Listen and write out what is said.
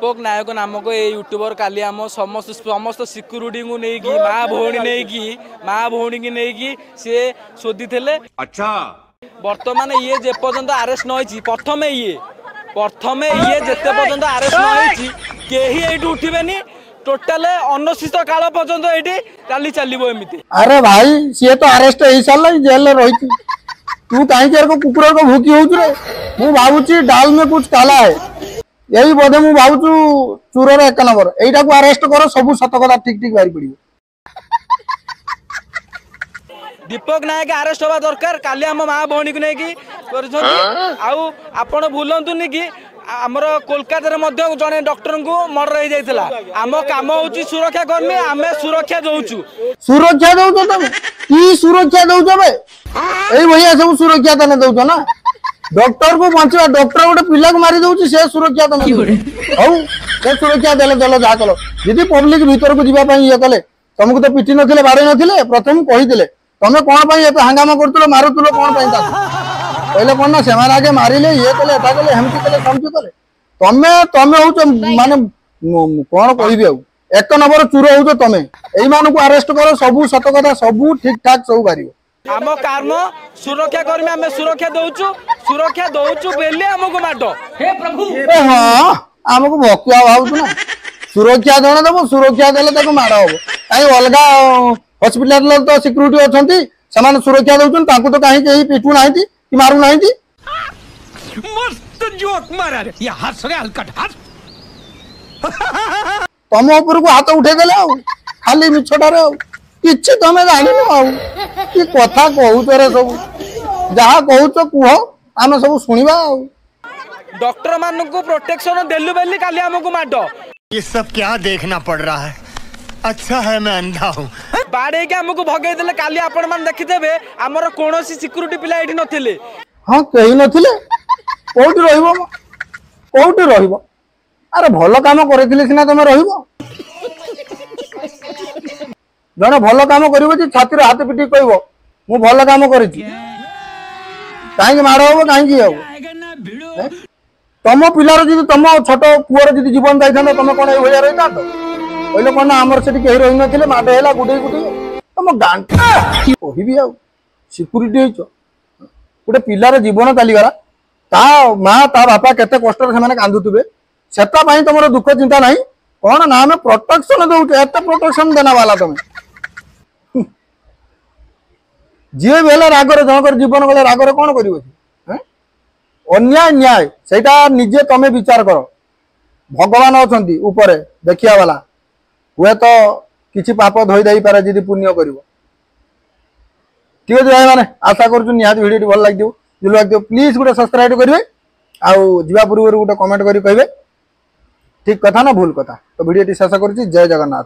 दीपक नायक नामक ये यूट्यूबर काली आम समस्त समस्त सिक्यूरीटी को नहीं माँ भौणी नहीं माँ भौणी की नहीं सी शोधी थे। अच्छा बर्तमान ये जेपर्यंत आरेस्ट नहीं प्रथम ये जिते पर्यंत आरेस्ट नहीं कहीं उठिबेनी टोटाल अनिश्चित काल पर्यंत ये चली चलो एमती। अरे भाई सी तो अरेस्ट हो सारा जेल रही तू कहीं कुकुर को भूकी हो मु भावुची डाल में कुछ काला है यही बोधे मु भावुचु चूरर 1 नंबर एटा को अरेस्ट कर सब सत कथा ठीक ठीक बाहरी पड़ो। दीपक नायक अरेस्ट हवा दरकार काली आम माँ भौणी को लेकिन आपण भूलतुनि कि आमर कोलकाता जड़े डॉक्टर को मर्डर हो जाता आम कम हो सुरक्षा कर्मी आम सुरक्षा दौचु सुरक्षा दौच तुम कि सुरक्षा दौच यही भैया सब सुरक्षा तने दौच ना डॉक्टर को बचा डॉक्टर गोटे पिला को मारी दौर से सुरक्षा तुम से सुरक्षा देले चलो जहाँ कल जी पब्लिक भीतर को जीवाई ये कले तुमको तो पिटी नथिले बाड़े नथिले प्रथम कही तुम कौन हंगामा कर मारुल कौन कहले कौन ना से आगे मारे ये कले कले हेमती कले समझी कले तमें तमें हो माने कौन कह 1 नंबर चूर हो तमें यही अरेस्ट कर सब सत कथा सब ठीक ठाक सब बाहर आम काम सुरक्षा कर्मी आम सुरक्षा दौचु बेले आमको माड हे प्रभु हाँ आमको भक्तिया भावु ना सुरक्षा जन दब सुरक्षा देले माड़ हम कहीं अलग हॉस्पिटल तो सिक्यूरीटी अच्छा से सुरक्षा दौन तो कहीं पिटू ना कि मारू ना मस्त जोक मारा रे ये हंस रे हलकट हंस तुम ऊपर को हाथ उठे देले खाली मिछटारे किछि तमे जानिनो कि कथा कहू रे सब जहाँ कहूच कह आम सब शुणा डॉक्टर मान को प्रोटेक्शन देलु बेली काली आमको माड ये सब क्या देखना पड़ रहा है अच्छा है मैं अंधा हूँ बाड़े के आमको भगे देले काली आपण मान देखिदेबे हमर कोनोसी सिक्यूरिटी पिला एठी नथिले। हां कहीं नथिले कोठी रहइबो कोठी रहइबो अरे भलो काम करथिले सिना तमे रहइबो जने भलो काम करिवो जे छाती रे हाथ पिटी कहइबो मु भलो काम करिछि काहे माड़ होबो काहे की होबो तम पिलार जदि तम छोट पुअर जदि जीवन जाइथान तमे कोन ए होया रहिता तो कहले कौन आमर से कहीं रही ना माड है गुटे गुटे तुम गांठी कहि आ सिक्यूरीटी गोटे पिलार जीवन चलीगला ता माँ ता बापा केते कष्ट से कांदुवे से तुम दुख चिंता ना कौन ना आम प्रोटेक्शन दौचे एत प्रोटेक्शन देना वाला तुम जी भी रागर जनक जीवन गले रागर कौन कर अन्याय न्याय से निजे तमें विचार कर भगवान अच्छा ऊपर देखिया वाला हुए तो किसी पाप धोई दे पारे जी पुण्य कर ठीक है भाई मैंने आशा करूँ निहाती वीडियो भल लगे प्लीज गोटे सब्सक्राइब करेंगे आवा पूर्व गोटे कमेंट कर कहे ठीक कथा ना भूल कथा तो वीडियो शेष कर जय जगन्नाथ।